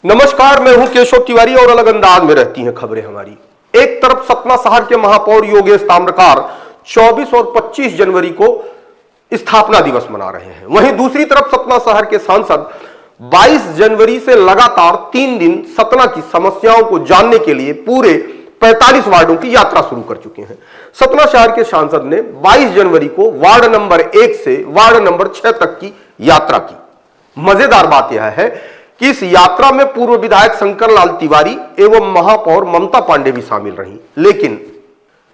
नमस्कार, मैं हूं केशव तिवारी और अलग अंदाज में रहती हैं खबरें हमारी। एक तरफ सतना शहर के महापौर योगेश ताम्रकार 24 और 25 जनवरी को स्थापना दिवस मना रहे हैं, वहीं दूसरी तरफ सतना शहर के सांसद 22 जनवरी से लगातार 3 दिन सतना की समस्याओं को जानने के लिए पूरे 45 वार्डों की यात्रा शुरू कर चुके हैं। सतना शहर के सांसद ने 22 जनवरी को वार्ड नंबर 1 से वार्ड नंबर 6 तक की यात्रा की। मजेदार बात यह है कि इस यात्रा में पूर्व विधायक शंकर लाल तिवारी एवं महापौर ममता पांडे भी शामिल रहीं, लेकिन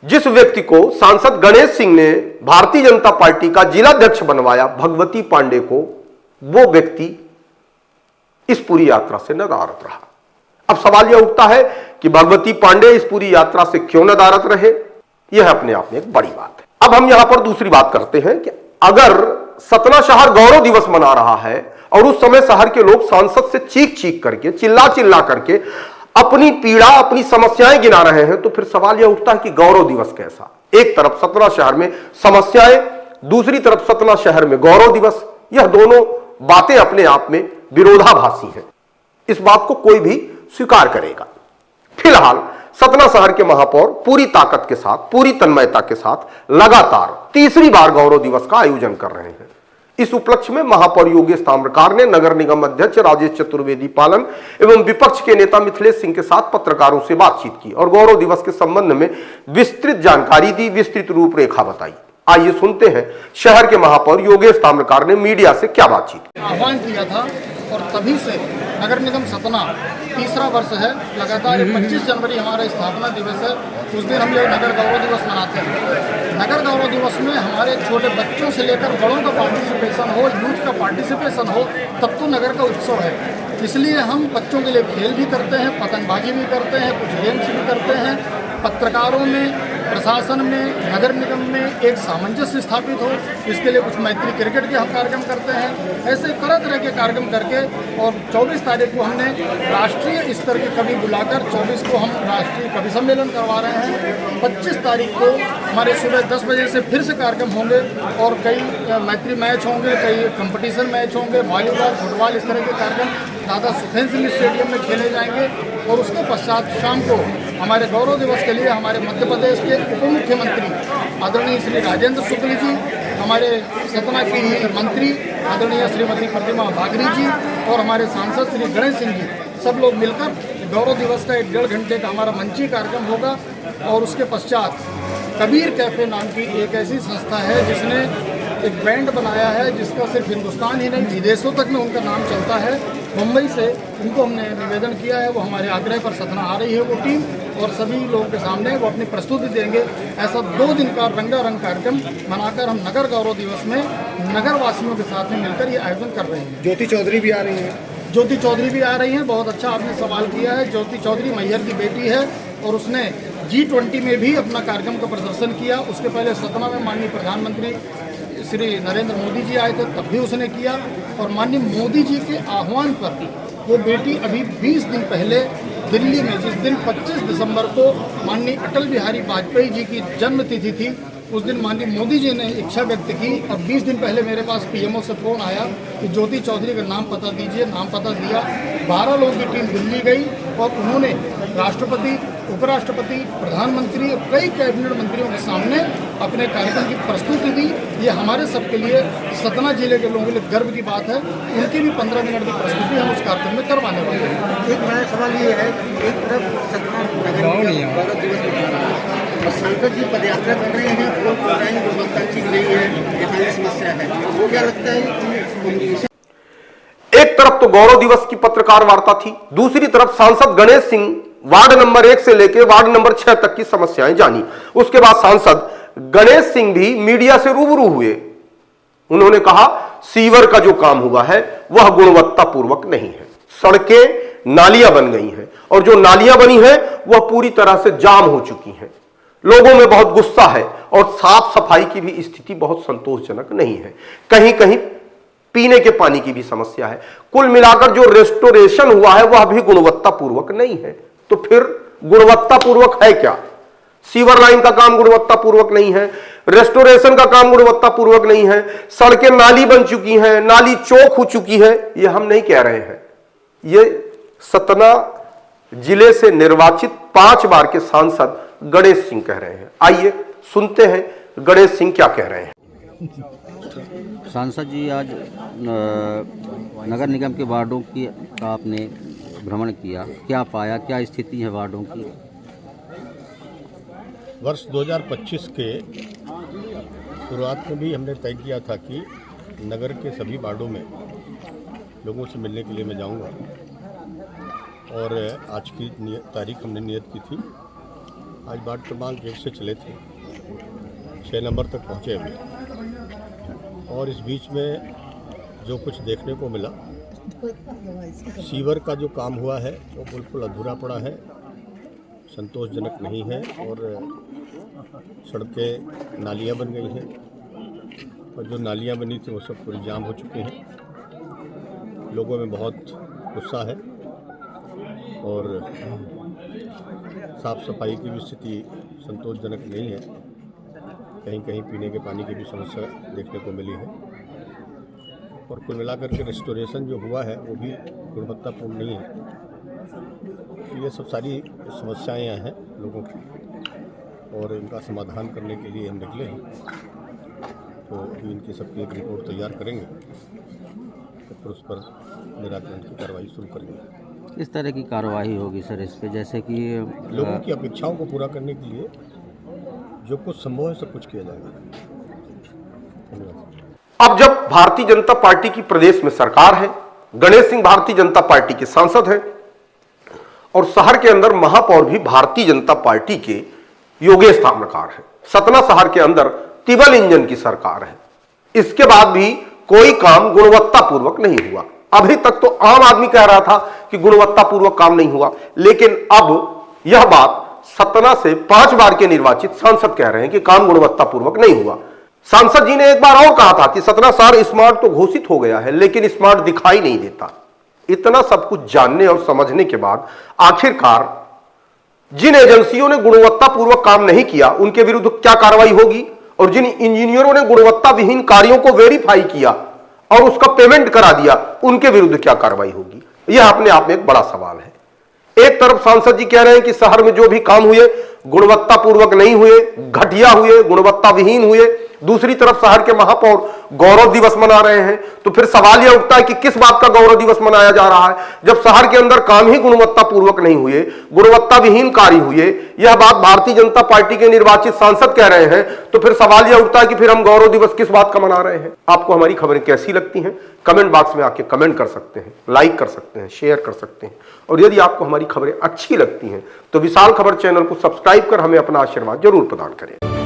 जिस व्यक्ति को सांसद गणेश सिंह ने भारतीय जनता पार्टी का जिलाध्यक्ष बनवाया, भगवती पांडे को, वो व्यक्ति इस पूरी यात्रा से नदारद रहा। अब सवाल यह उठता है कि भगवती पांडे इस पूरी यात्रा से क्यों नदारद रहे। यह अपने आप में एक बड़ी बात है। अब हम यहां पर दूसरी बात करते हैं कि अगर सतना शहर गौरव दिवस मना रहा है और उस समय शहर के लोग सांसद से चीख चीख करके, चिल्ला चिल्ला करके अपनी पीड़ा, अपनी समस्याएं गिना रहे हैं, तो फिर सवाल यह उठता है कि गौरव दिवस कैसा। एक तरफ सतना शहर में समस्याएं, दूसरी तरफ सतना शहर में गौरव दिवस, यह दोनों बातें अपने आप में विरोधाभासी हैं। इस बात को कोई भी स्वीकार करेगा। फिलहाल सतना शहर के महापौर पूरी ताकत के साथ, पूरी तन्मयता के साथ लगातार तीसरी बार गौरव दिवस का आयोजन कर रहे हैं। इस उपलक्ष्य में महापौर योगेश ताम्रकार ने नगर निगम अध्यक्ष राजेश चतुर्वेदी पालन एवं विपक्ष के नेता मिथिलेश सिंह के साथ पत्रकारों से बातचीत की और गौरव दिवस के संबंध में विस्तृत जानकारी दी, विस्तृत रूपरेखा बताई। आइए सुनते हैं शहर के महापौर योगेश ताम्रकार ने मीडिया से क्या बातचीत की। आह्वान किया था और तभी से नगर निगम सतना तीसरा वर्ष है लगातार। 25 जनवरी हमारा स्थापना दिवस है, उस दिन हम लोग नगर गौरव दिवस मनाते हैं। नगर गौरव दिवस में हमारे छोटे बच्चों से लेकर बड़ों का पार्टिसिपेशन हो, यूथ का पार्टिसिपेशन हो, तब तो नगर का उत्सव है। इसलिए हम बच्चों के लिए खेल भी करते हैं, पतंगबाजी भी करते हैं, कुछ गेम्स भी करते हैं। पत्रकारों में, प्रशासन में, नगर निगम में एक सामंजस्य स्थापित हो, इसके लिए कुछ मैत्री क्रिकेट के हम कार्यक्रम करते हैं। ऐसे तरह तरह के कार्यक्रम करके और 24 तारीख को हमने राष्ट्रीय स्तर के कवि बुलाकर 24 को हम राष्ट्रीय कवि सम्मेलन करवा रहे हैं। 25 तारीख को हमारे सुबह 10 बजे से फिर से कार्यक्रम होंगे और कई मैत्री मैच होंगे, कई कंपटीशन मैच होंगे, वॉलीबॉल, फुटबॉल, इस तरह के कार्यक्रम दादा सुखेन सिंह स्टेडियम में खेले जाएंगे। और उसके पश्चात शाम को हमारे गौरव दिवस के लिए हमारे मध्य प्रदेश के उप मुख्यमंत्री आदरणीय श्री राजेंद्र शुक्ल जी, हमारे सतना की मंत्री आदरणीय श्रीमती प्रतिमा बागरी जी और हमारे सांसद श्री गणेश सिंह जी, सब लोग मिलकर गौरव दिवस का 1-1.5 घंटे का हमारा मंची कार्यक्रम होगा। और उसके पश्चात कबीर कैफे नाम की एक ऐसी संस्था है जिसने एक बैंड बनाया है, जिसका सिर्फ हिंदुस्तान ही नहीं विदेशों तक में उनका नाम चलता है। मुंबई से उनको हमने निवेदन किया है, वो हमारे आग्रह पर सतना आ रही है वो टीम, और सभी लोगों के सामने वो अपनी प्रस्तुति देंगे। ऐसा 2 दिन का रंगारंग कार्यक्रम मनाकर हम नगर गौरव दिवस में नगर वासियों के साथ में मिलकर ये आयोजन कर रहे हैं। ज्योति चौधरी भी आ रही हैं। ज्योति चौधरी भी आ रही हैं। बहुत अच्छा आपने सवाल किया है। ज्योति चौधरी मैहर की बेटी है और उसने G20 में भी अपना कार्यक्रम का प्रदर्शन किया। उसके पहले सतना में माननीय प्रधानमंत्री श्री नरेंद्र मोदी जी आए थे, तब भी उसने किया। और माननीय मोदी जी के आह्वान पर वो बेटी अभी 20 दिन पहले दिल्ली में, जिस दिन 25 दिसंबर को माननीय अटल बिहारी वाजपेयी जी की जन्मतिथि थी, उस दिन माननीय मोदी जी ने इच्छा व्यक्त की और 20 दिन पहले मेरे पास PMO से फ़ोन आया कि ज्योति चौधरी का नाम पता दीजिए। नाम पता दिया। 12 लोगों की टीम दिल्ली गई और उन्होंने राष्ट्रपति, उपराष्ट्रपति, प्रधानमंत्री और कई कैबिनेट मंत्रियों के सामने अपने कार्यक्रम की प्रस्तुति दी। ये हमारे सबके लिए, सतना जिले के लोगों के लिए गर्व की बात है। उनकी भी 15 मिनट की प्रस्तुति हम उस कार्यक्रम में करवाने वाले हैं। एक मेरा सवाल ये है कि एक तरफ सतना नगर गौरव दिवस मना रहा है और सांसद जी पदयात्रा कर रहे हैं, वो गुणवत्ता ठीक नहीं है, यहाँ समस्या है, वो क्या लगता है? एक तरफ तो गौरव दिवस की पत्रकार वार्ता थी, दूसरी तरफ सांसद गणेश सिंह वार्ड नंबर 1 से लेकर वार्ड नंबर 6 तक की समस्याएं जानी। उसके बाद सांसद गणेश सिंह भी मीडिया से रूबरू हुए। उन्होंने कहा सीवर का जो काम हुआ है वह गुणवत्तापूर्वक नहीं है, सड़कें नालियां बन गई हैं और जो नालियां बनी हैं वह पूरी तरह से जाम हो चुकी हैं। लोगों में बहुत गुस्सा है और साफ सफाई की भी स्थिति बहुत संतोषजनक नहीं है। कहीं कहीं पीने के पानी की भी समस्या है। कुल मिलाकर जो रेस्टोरेशन हुआ है वह भी गुणवत्तापूर्वक नहीं है। तो फिर गुणवत्तापूर्वक है क्या? सीवर लाइन का काम गुणवत्तापूर्वक नहीं है, रेस्टोरेशन का काम गुणवत्तापूर्वक नहीं है, सड़कें नाली बन चुकी हैं, नाली चौक हो चुकी है। ये हम नहीं कह रहे हैं, ये सतना जिले से निर्वाचित 5 बार के सांसद गणेश सिंह कह रहे हैं। आइए सुनते हैं गणेश सिंह क्या कह रहे हैं। सांसद जी, आज नगर निगम के वार्डों की का आपने भ्रमण किया, क्या पाया, क्या स्थिति है वार्डों की? वर्ष 2025 के शुरुआत में भी हमने तय किया था कि नगर के सभी वार्डों में लोगों से मिलने के लिए मैं जाऊंगा, और आज की तारीख हमने नियत की थी। आज वार्ड क्रमांक 1 से चले थे, 6 नंबर तक पहुंचे अभी, और इस बीच में जो कुछ देखने को मिला, सीवर का जो काम हुआ है वो बिल्कुल अधूरा पड़ा है, संतोषजनक नहीं है, और सड़कें नालियां बन गई हैं, और जो नालियां बनी थी वो सब पूरी जाम हो चुकी हैं। लोगों में बहुत गुस्सा है, और साफ़ सफाई की भी स्थिति संतोषजनक नहीं है। कहीं कहीं पीने के पानी की भी समस्या देखने को मिली है, और कुल मिलाकर के रेस्टोरेशन जो हुआ है वो भी गुणवत्तापूर्ण नहीं है। ये सब सारी समस्याएं हैं लोगों की, और इनका समाधान करने के लिए हम निकले हैं। तो अभी इनकी सबकी एक रिपोर्ट तैयार करेंगे, तो फिर उस पर निराकरण की कार्रवाई शुरू करेंगे। किस तरह की कार्रवाई होगी सर इस पे, जैसे कि लोगों की अपेक्षाओं को पूरा करने के लिए जो कुछ संभव है सब कुछ किया जाएगा। धन्यवाद। अब जब भारतीय जनता पार्टी की प्रदेश में सरकार है, गणेश सिंह भारतीय जनता पार्टी के सांसद हैं, और शहर के अंदर महापौर भी भारतीय जनता पार्टी के योगेश ताम्रकार है। सतना शहर के अंदर तिबल इंजन की सरकार है। इसके बाद भी कोई काम गुणवत्तापूर्वक नहीं हुआ। अभी तक तो आम आदमी कह रहा था कि गुणवत्तापूर्वक काम नहीं हुआ, लेकिन अब यह बात सतना से 5 बार के निर्वाचित सांसद कह रहे हैं कि काम गुणवत्तापूर्वक नहीं हुआ। सांसद जी ने एक बार और कहा था कि सतना शहर स्मार्ट तो घोषित हो गया है, लेकिन स्मार्ट दिखाई नहीं देता। इतना सब कुछ जानने और समझने के बाद आखिरकार जिन एजेंसियों ने गुणवत्तापूर्वक काम नहीं किया उनके विरुद्ध क्या कार्रवाई होगी, और जिन इंजीनियरों ने गुणवत्ता विहीन कार्यों को वेरीफाई किया और उसका पेमेंट करा दिया उनके विरुद्ध क्या कार्रवाई होगी, यह अपने आप में एक बड़ा सवाल है। एक तरफ सांसद जी कह रहे हैं कि शहर में जो भी काम हुए गुणवत्तापूर्वक नहीं हुए, घटिया हुए, गुणवत्ता विहीन हुए। दूसरी तरफ शहर के महापौर गौरव दिवस मना रहे हैं। तो फिर सवाल यह उठता है कि किस बात का गौरव दिवस मनाया जा रहा है, जब शहर के अंदर काम ही गुणवत्तापूर्वक नहीं हुए, गुणवत्ता विहीन कार्य हुए। यह बात भारतीय जनता पार्टी के निर्वाचित सांसद कह रहे हैं। तो फिर सवाल यह उठता है कि फिर हम गौरव दिवस किस बात का मना रहे हैं। आपको हमारी खबरें कैसी लगती हैं, कमेंट बॉक्स में आके कमेंट कर सकते हैं, लाइक कर सकते हैं, शेयर कर सकते हैं। और यदि आपको हमारी खबरें अच्छी लगती हैं तो विशाल खबर चैनल को सब्सक्राइब कर हमें अपना आशीर्वाद जरूर प्रदान करें।